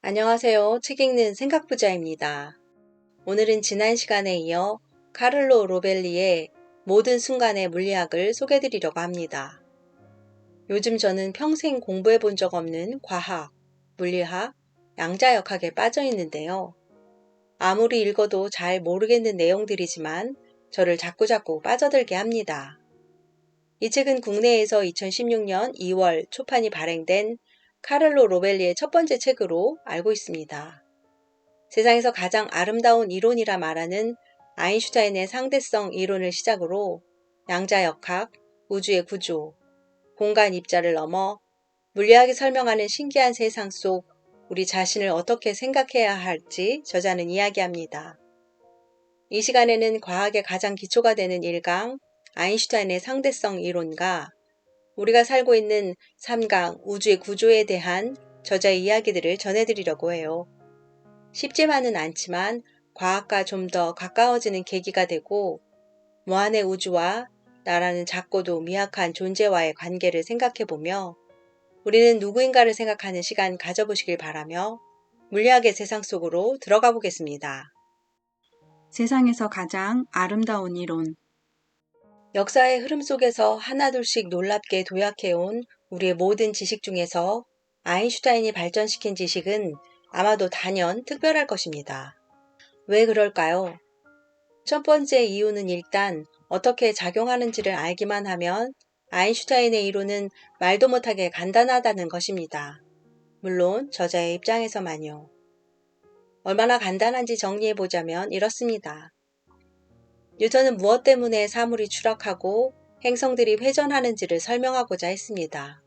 안녕하세요. 책 읽는 생각부자입니다. 오늘은 지난 시간에 이어 카를로 로벨리의 모든 순간의 물리학을 소개해드리려고 합니다. 요즘 저는 평생 공부해 본 적 없는 과학, 물리학, 양자역학에 빠져 있는데요. 아무리 읽어도 잘 모르겠는 내용들이지만 저를 자꾸자꾸 빠져들게 합니다. 이 책은 국내에서 2016년 2월 초판이 발행된 카를로 로벨리의 첫 번째 책으로 알고 있습니다. 세상에서 가장 아름다운 이론이라 말하는 아인슈타인의 상대성 이론을 시작으로 양자역학, 우주의 구조, 공간 입자를 넘어 물리학이 설명하는 신기한 세상 속 우리 자신을 어떻게 생각해야 할지 저자는 이야기합니다. 이 시간에는 과학의 가장 기초가 되는 1강, 아인슈타인의 상대성 이론과 우리가 살고 있는 3강, 우주의 구조에 대한 저자의 이야기들을 전해드리려고 해요. 쉽지만은 않지만 과학과 좀 더 가까워지는 계기가 되고 무한의 우주와 나라는 작고도 미약한 존재와의 관계를 생각해보며 우리는 누구인가를 생각하는 시간 가져보시길 바라며 물리학의 세상 속으로 들어가 보겠습니다. 세상에서 가장 아름다운 이론. 역사의 흐름 속에서 하나둘씩 놀랍게 도약해온 우리의 모든 지식 중에서 아인슈타인이 발전시킨 지식은 아마도 단연 특별할 것입니다. 왜 그럴까요? 첫 번째 이유는 일단 어떻게 작용하는지를 알기만 하면 아인슈타인의 이론은 말도 못하게 간단하다는 것입니다. 물론 저자의 입장에서만요. 얼마나 간단한지 정리해보자면 이렇습니다. 뉴턴은 무엇 때문에 사물이 추락하고 행성들이 회전하는지를 설명하고자 했습니다.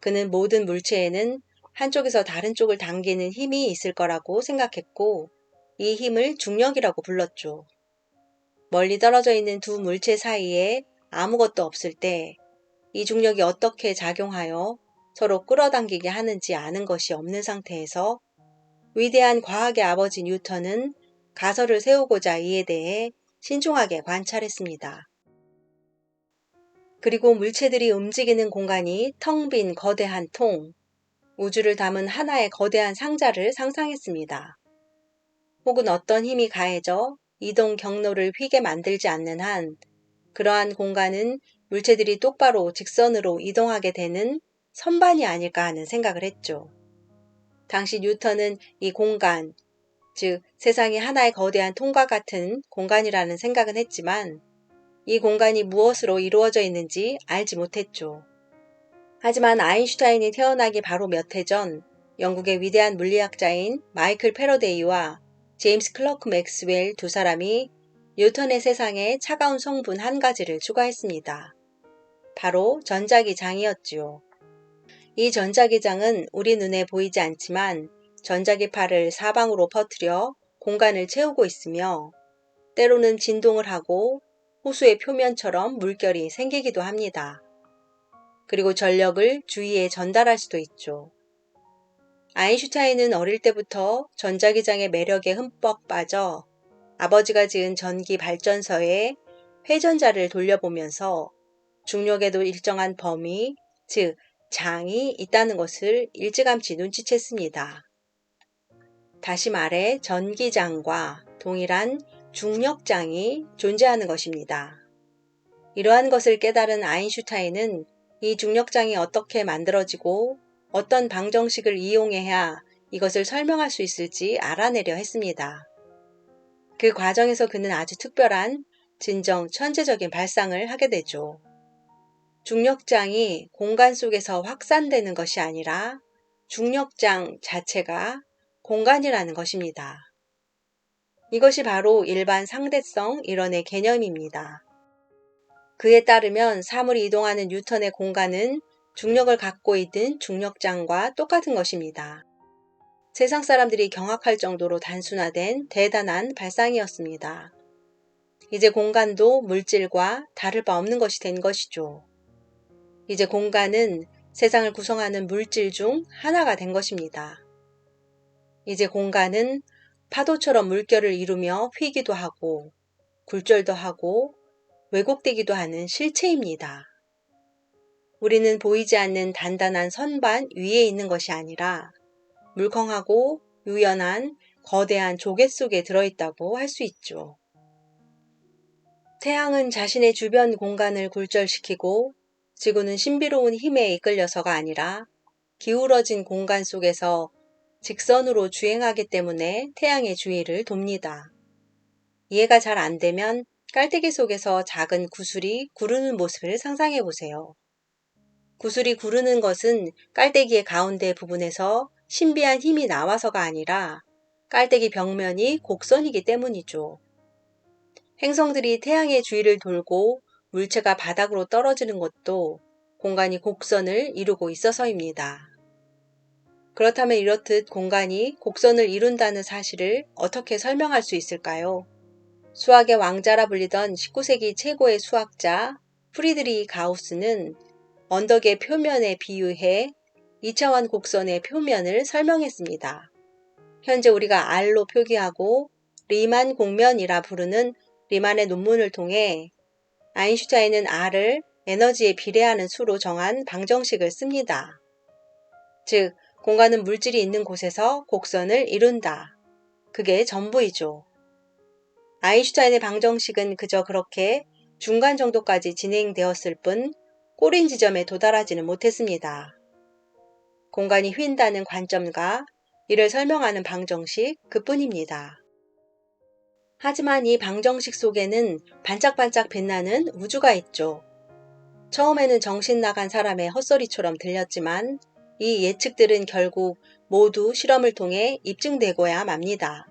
그는 모든 물체에는 한쪽에서 다른 쪽을 당기는 힘이 있을 거라고 생각했고 이 힘을 중력이라고 불렀죠. 멀리 떨어져 있는 두 물체 사이에 아무것도 없을 때 이 중력이 어떻게 작용하여 서로 끌어당기게 하는지 아는 것이 없는 상태에서 위대한 과학의 아버지 뉴턴은 가설을 세우고자 이에 대해 신중하게 관찰했습니다. 그리고 물체들이 움직이는 공간이 텅 빈 거대한 통, 우주를 담은 하나의 거대한 상자를 상상했습니다. 혹은 어떤 힘이 가해져 이동 경로를 휘게 만들지 않는 한 그러한 공간은 물체들이 똑바로 직선으로 이동하게 되는 선반이 아닐까 하는 생각을 했죠. 당시 뉴턴은 이 공간, 즉 세상이 하나의 거대한 통과 같은 공간이라는 생각은 했지만 이 공간이 무엇으로 이루어져 있는지 알지 못했죠. 하지만 아인슈타인이 태어나기 바로 몇 해 전 영국의 위대한 물리학자인 마이클 패러데이와 제임스 클러크 맥스웰 두 사람이 뉴턴의 세상에 차가운 성분 한 가지를 추가했습니다. 바로 전자기장이었지요. 이 전자기장은 우리 눈에 보이지 않지만 전자기파를 사방으로 퍼뜨려 공간을 채우고 있으며 때로는 진동을 하고 호수의 표면처럼 물결이 생기기도 합니다. 그리고 전력을 주위에 전달할 수도 있죠. 아인슈타인은 어릴 때부터 전자기장의 매력에 흠뻑 빠져 아버지가 지은 전기 발전소에 회전자를 돌려보면서 중력에도 일정한 범위, 즉 장이 있다는 것을 일찌감치 눈치챘습니다. 다시 말해 전기장과 동일한 중력장이 존재하는 것입니다. 이러한 것을 깨달은 아인슈타인은 이 중력장이 어떻게 만들어지고 어떤 방정식을 이용해야 이것을 설명할 수 있을지 알아내려 했습니다. 그 과정에서 그는 아주 특별한 진정 천재적인 발상을 하게 되죠. 중력장이 공간 속에서 확산되는 것이 아니라 중력장 자체가 공간이라는 것입니다. 이것이 바로 일반 상대성 이론의 개념입니다. 그에 따르면 사물이 이동하는 뉴턴의 공간은 중력을 갖고 있는 중력장과 똑같은 것입니다. 세상 사람들이 경악할 정도로 단순화된 대단한 발상이었습니다. 이제 공간도 물질과 다를 바 없는 것이 된 것이죠. 이제 공간은 세상을 구성하는 물질 중 하나가 된 것입니다. 이제 공간은 파도처럼 물결을 이루며 휘기도 하고 굴절도 하고 왜곡되기도 하는 실체입니다. 우리는 보이지 않는 단단한 선반 위에 있는 것이 아니라 물컹하고 유연한 거대한 조개 속에 들어있다고 할 수 있죠. 태양은 자신의 주변 공간을 굴절시키고 지구는 신비로운 힘에 이끌려서가 아니라 기울어진 공간 속에서 직선으로 주행하기 때문에 태양의 주위를 돕니다. 이해가 잘 안 되면 깔때기 속에서 작은 구슬이 구르는 모습을 상상해 보세요. 구슬이 구르는 것은 깔때기의 가운데 부분에서 신비한 힘이 나와서가 아니라 깔때기 벽면이 곡선이기 때문이죠. 행성들이 태양의 주위를 돌고 물체가 바닥으로 떨어지는 것도 공간이 곡선을 이루고 있어서입니다. 그렇다면 이렇듯 공간이 곡선을 이룬다는 사실을 어떻게 설명할 수 있을까요? 수학의 왕자라 불리던 19세기 최고의 수학자 프리드리히 가우스는 언덕의 표면에 비유해 2차원 곡선의 표면을 설명했습니다. 현재 우리가 R로 표기하고 리만 공면이라 부르는 리만의 논문을 통해 아인슈타인은 R을 에너지에 비례하는 수로 정한 방정식을 씁니다. 즉, 공간은 물질이 있는 곳에서 곡선을 이룬다. 그게 전부이죠. 아인슈타인의 방정식은 그저 그렇게 중간 정도까지 진행되었을 뿐 꼬린 지점에 도달하지는 못했습니다. 공간이 휜다는 관점과 이를 설명하는 방정식 그뿐입니다. 하지만 이 방정식 속에는 반짝반짝 빛나는 우주가 있죠. 처음에는 정신 나간 사람의 헛소리처럼 들렸지만 이 예측들은 결국 모두 실험을 통해 입증되고야 맙니다.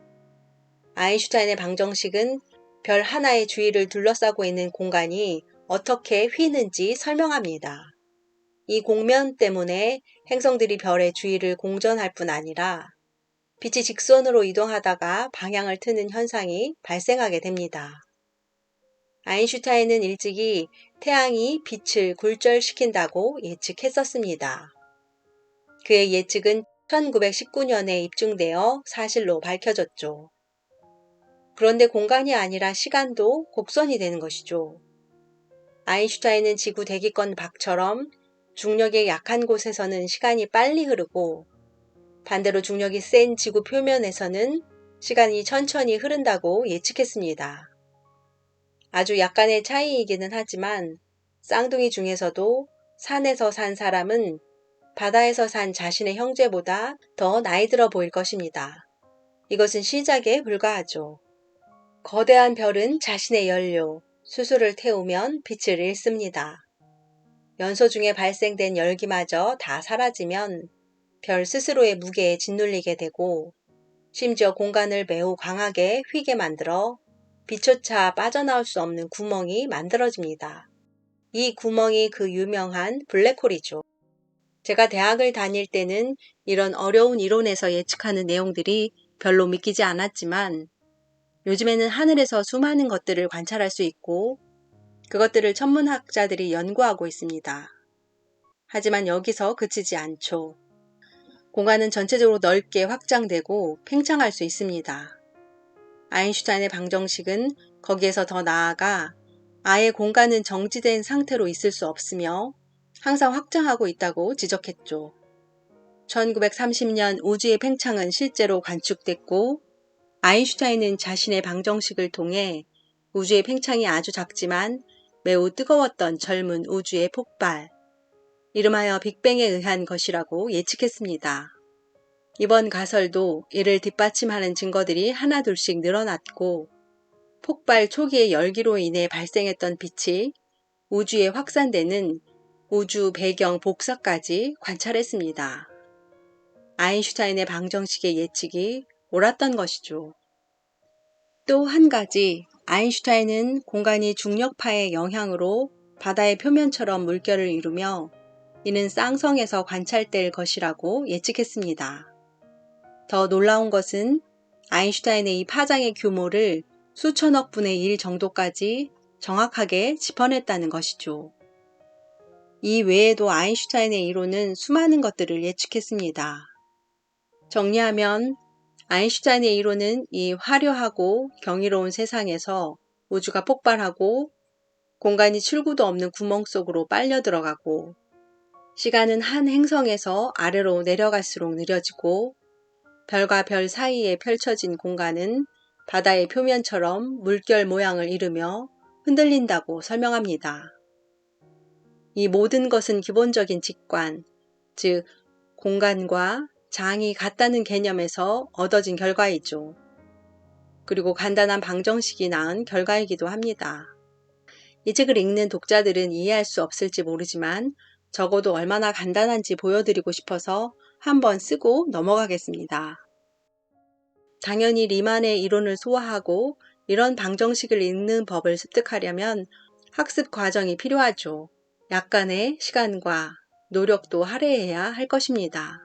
아인슈타인의 방정식은 별 하나의 주위를 둘러싸고 있는 공간이 어떻게 휘는지 설명합니다. 이 공면 때문에 행성들이 별의 주위를 공전할 뿐 아니라 빛이 직선으로 이동하다가 방향을 트는 현상이 발생하게 됩니다. 아인슈타인은 일찍이 태양이 빛을 굴절시킨다고 예측했었습니다. 그의 예측은 1919년에 입증되어 사실로 밝혀졌죠. 그런데 공간이 아니라 시간도 곡선이 되는 것이죠. 아인슈타인은 지구 대기권 밖처럼 중력이 약한 곳에서는 시간이 빨리 흐르고 반대로 중력이 센 지구 표면에서는 시간이 천천히 흐른다고 예측했습니다. 아주 약간의 차이이기는 하지만 쌍둥이 중에서도 산에서 산 사람은 바다에서 산 자신의 형제보다 더 나이 들어 보일 것입니다. 이것은 시작에 불과하죠. 거대한 별은 자신의 연료, 수소를 태우면 빛을 잃습니다. 연소 중에 발생된 열기마저 다 사라지면 별 스스로의 무게에 짓눌리게 되고 심지어 공간을 매우 강하게 휘게 만들어 빛조차 빠져나올 수 없는 구멍이 만들어집니다. 이 구멍이 그 유명한 블랙홀이죠. 제가 대학을 다닐 때는 이런 어려운 이론에서 예측하는 내용들이 별로 믿기지 않았지만 요즘에는 하늘에서 수많은 것들을 관찰할 수 있고 그것들을 천문학자들이 연구하고 있습니다. 하지만 여기서 그치지 않죠. 공간은 전체적으로 넓게 확장되고 팽창할 수 있습니다. 아인슈타인의 방정식은 거기에서 더 나아가 아예 공간은 정지된 상태로 있을 수 없으며 항상 확장하고 있다고 지적했죠. 1930년 우주의 팽창은 실제로 관측됐고 아인슈타인은 자신의 방정식을 통해 우주의 팽창이 아주 작지만 매우 뜨거웠던 젊은 우주의 폭발, 이름하여 빅뱅에 의한 것이라고 예측했습니다. 이번 가설도 이를 뒷받침하는 증거들이 하나둘씩 늘어났고 폭발 초기의 열기로 인해 발생했던 빛이 우주에 확산되는 우주 배경 복사까지 관찰했습니다. 아인슈타인의 방정식의 예측이 옳았던 것이죠. 또 한 가지, 아인슈타인은 공간이 중력파의 영향으로 바다의 표면처럼 물결을 이루며 이는 쌍성에서 관찰될 것이라고 예측했습니다. 더 놀라운 것은 아인슈타인의 이 파장의 규모를 수천억 분의 1 정도까지 정확하게 짚어냈다는 것이죠. 이 외에도 아인슈타인의 이론은 수많은 것들을 예측했습니다. 정리하면 아인슈타인의 이론은 이 화려하고 경이로운 세상에서 우주가 폭발하고 공간이 출구도 없는 구멍 속으로 빨려 들어가고 시간은 한 행성에서 아래로 내려갈수록 느려지고 별과 별 사이에 펼쳐진 공간은 바다의 표면처럼 물결 모양을 이루며 흔들린다고 설명합니다. 이 모든 것은 기본적인 직관, 즉 공간과 장이 같다는 개념에서 얻어진 결과이죠. 그리고 간단한 방정식이 낳은 결과이기도 합니다. 이 책을 읽는 독자들은 이해할 수 없을지 모르지만 적어도 얼마나 간단한지 보여드리고 싶어서 한번 쓰고 넘어가겠습니다. 당연히 리만의 이론을 소화하고 이런 방정식을 읽는 법을 습득하려면 학습 과정이 필요하죠. 약간의 시간과 노력도 할애해야 할 것입니다.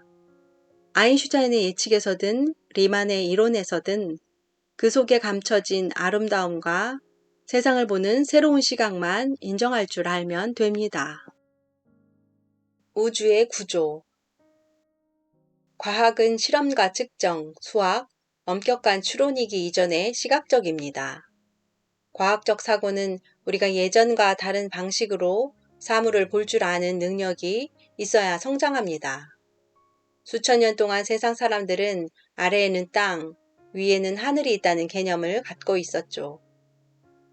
아인슈타인의 예측에서든 리만의 이론에서든 그 속에 감춰진 아름다움과 세상을 보는 새로운 시각만 인정할 줄 알면 됩니다. 우주의 구조. 과학은 실험과 측정, 수학, 엄격한 추론이기 이전에 시각적입니다. 과학적 사고는 우리가 예전과 다른 방식으로 사물을 볼 줄 아는 능력이 있어야 성장합니다. 수천 년 동안 세상 사람들은 아래에는 땅, 위에는 하늘이 있다는 개념을 갖고 있었죠.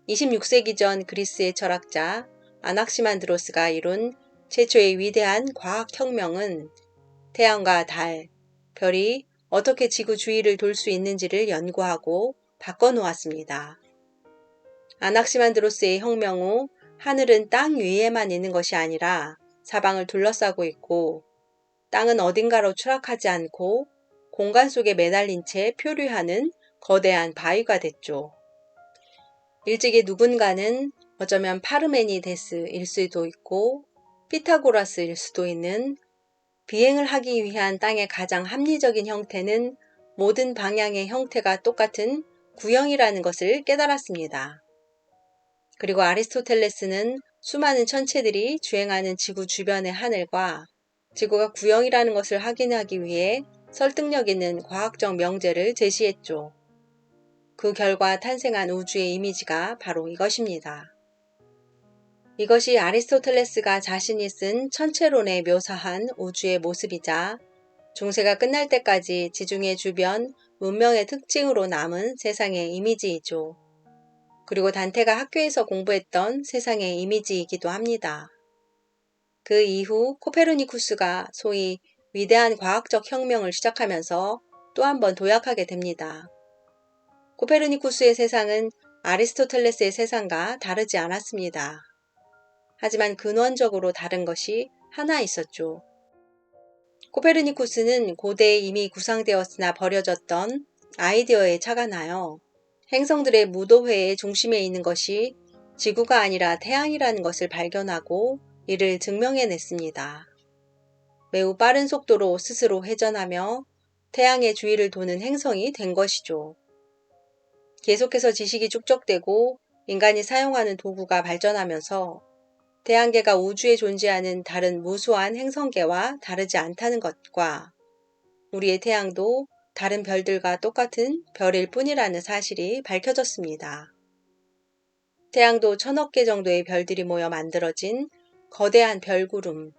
26세기 전 그리스의 철학자 아낙시만드로스가 이룬 최초의 위대한 과학혁명은 태양과 달, 별이 어떻게 지구 주위를 돌 수 있는지를 연구하고 바꿔놓았습니다. 아낙시만드로스의 혁명 후 하늘은 땅 위에만 있는 것이 아니라 사방을 둘러싸고 있고 땅은 어딘가로 추락하지 않고 공간 속에 매달린 채 표류하는 거대한 바위가 됐죠. 일찍이 누군가는 어쩌면 파르메니데스일 수도 있고 피타고라스일 수도 있는 비행을 하기 위한 땅의 가장 합리적인 형태는 모든 방향의 형태가 똑같은 구형이라는 것을 깨달았습니다. 그리고 아리스토텔레스는 수많은 천체들이 주행하는 지구 주변의 하늘과 지구가 구형이라는 것을 확인하기 위해 설득력 있는 과학적 명제를 제시했죠. 그 결과 탄생한 우주의 이미지가 바로 이것입니다. 이것이 아리스토텔레스가 자신이 쓴 천체론에 묘사한 우주의 모습이자 중세가 끝날 때까지 지중해 주변 문명의 특징으로 남은 세상의 이미지이죠. 그리고 단테가 학교에서 공부했던 세상의 이미지이기도 합니다. 그 이후 코페르니쿠스가 소위 위대한 과학적 혁명을 시작하면서 또 한 번 도약하게 됩니다. 코페르니쿠스의 세상은 아리스토텔레스의 세상과 다르지 않았습니다. 하지만 근원적으로 다른 것이 하나 있었죠. 코페르니쿠스는 고대에 이미 구상되었으나 버려졌던 아이디어에 착안하여 행성들의 무도회의 중심에 있는 것이 지구가 아니라 태양이라는 것을 발견하고 이를 증명해냈습니다. 매우 빠른 속도로 스스로 회전하며 태양의 주위를 도는 행성이 된 것이죠. 계속해서 지식이 축적되고 인간이 사용하는 도구가 발전하면서 태양계가 우주에 존재하는 다른 무수한 행성계와 다르지 않다는 것과 우리의 태양도 다른 별들과 똑같은 별일 뿐이라는 사실이 밝혀졌습니다. 태양도 1000억 개 정도의 별들이 모여 만들어진 거대한 별구름,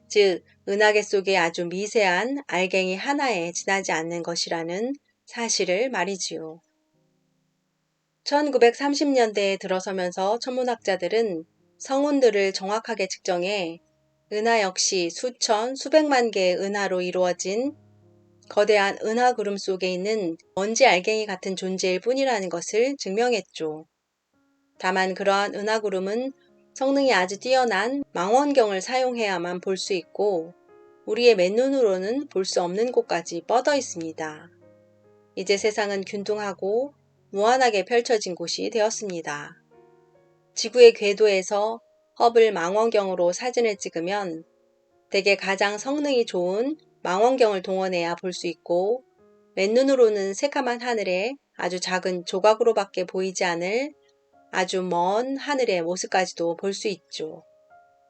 즉 은하계 속의 아주 미세한 알갱이 하나에 지나지 않는 것이라는 사실을 말이지요. 1930년대에 들어서면서 천문학자들은 성운들을 정확하게 측정해 은하 역시 수천, 수백만 개의 은하로 이루어진 거대한 은하 구름 속에 있는 먼지 알갱이 같은 존재일 뿐이라는 것을 증명했죠. 다만 그러한 은하 구름은 성능이 아주 뛰어난 망원경을 사용해야만 볼 수 있고 우리의 맨눈으로는 볼 수 없는 곳까지 뻗어 있습니다. 이제 세상은 균등하고 무한하게 펼쳐진 곳이 되었습니다. 지구의 궤도에서 허블 망원경으로 사진을 찍으면 대개 가장 성능이 좋은 망원경을 동원해야 볼 수 있고 맨눈으로는 새카만 하늘에 아주 작은 조각으로밖에 보이지 않을 아주 먼 하늘의 모습까지도 볼 수 있죠.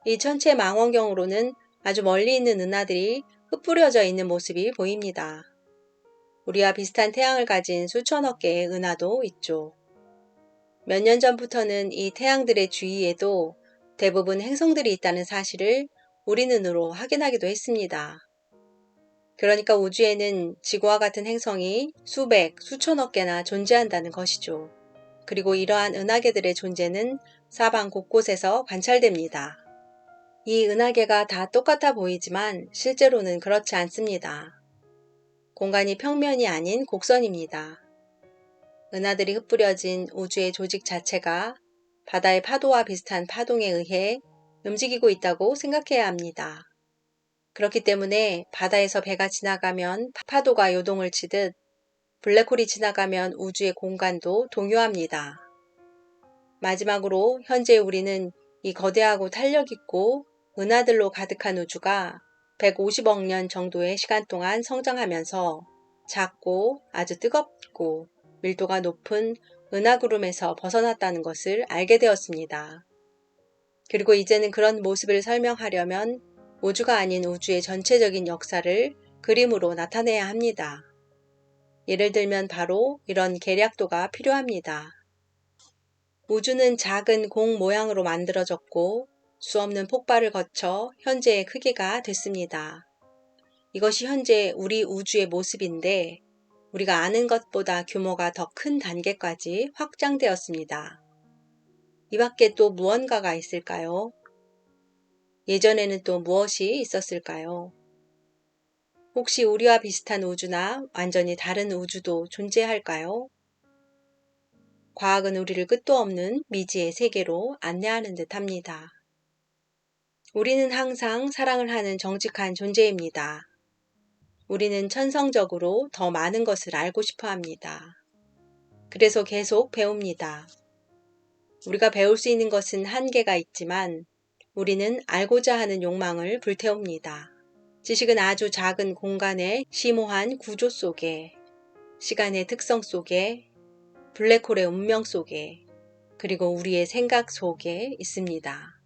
이 천체 망원경으로는 아주 멀리 있는 은하들이 흩뿌려져 있는 모습이 보입니다. 우리와 비슷한 태양을 가진 수천억 개의 은하도 있죠. 몇 년 전부터는 이 태양들의 주위에도 대부분 행성들이 있다는 사실을 우리 눈으로 확인하기도 했습니다. 그러니까 우주에는 지구와 같은 행성이 수백, 수천억 개나 존재한다는 것이죠. 그리고 이러한 은하계들의 존재는 사방 곳곳에서 관찰됩니다. 이 은하계가 다 똑같아 보이지만 실제로는 그렇지 않습니다. 공간이 평면이 아닌 곡선입니다. 은하들이 흩뿌려진 우주의 조직 자체가 바다의 파도와 비슷한 파동에 의해 움직이고 있다고 생각해야 합니다. 그렇기 때문에 바다에서 배가 지나가면 파도가 요동을 치듯 블랙홀이 지나가면 우주의 공간도 동요합니다. 마지막으로 현재 우리는 이 거대하고 탄력 있고 은하들로 가득한 우주가 150억 년 정도의 시간 동안 성장하면서 작고 아주 뜨겁고 밀도가 높은 은하구름에서 벗어났다는 것을 알게 되었습니다. 그리고 이제는 그런 모습을 설명하려면 우주가 아닌 우주의 전체적인 역사를 그림으로 나타내야 합니다. 예를 들면 바로 이런 계략도가 필요합니다. 우주는 작은 공 모양으로 만들어졌고 수없는 폭발을 거쳐 현재의 크기가 됐습니다. 이것이 현재 우리 우주의 모습인데 우리가 아는 것보다 규모가 더 큰 단계까지 확장되었습니다. 이 밖에 또 무언가가 있을까요? 예전에는 또 무엇이 있었을까요? 혹시 우리와 비슷한 우주나 완전히 다른 우주도 존재할까요? 과학은 우리를 끝도 없는 미지의 세계로 안내하는 듯합니다. 우리는 항상 사랑을 하는 정직한 존재입니다. 우리는 천성적으로 더 많은 것을 알고 싶어 합니다. 그래서 계속 배웁니다. 우리가 배울 수 있는 것은 한계가 있지만 우리는 알고자 하는 욕망을 불태웁니다. 지식은 아주 작은 공간의 심오한 구조 속에, 시간의 특성 속에, 블랙홀의 운명 속에, 그리고 우리의 생각 속에 있습니다.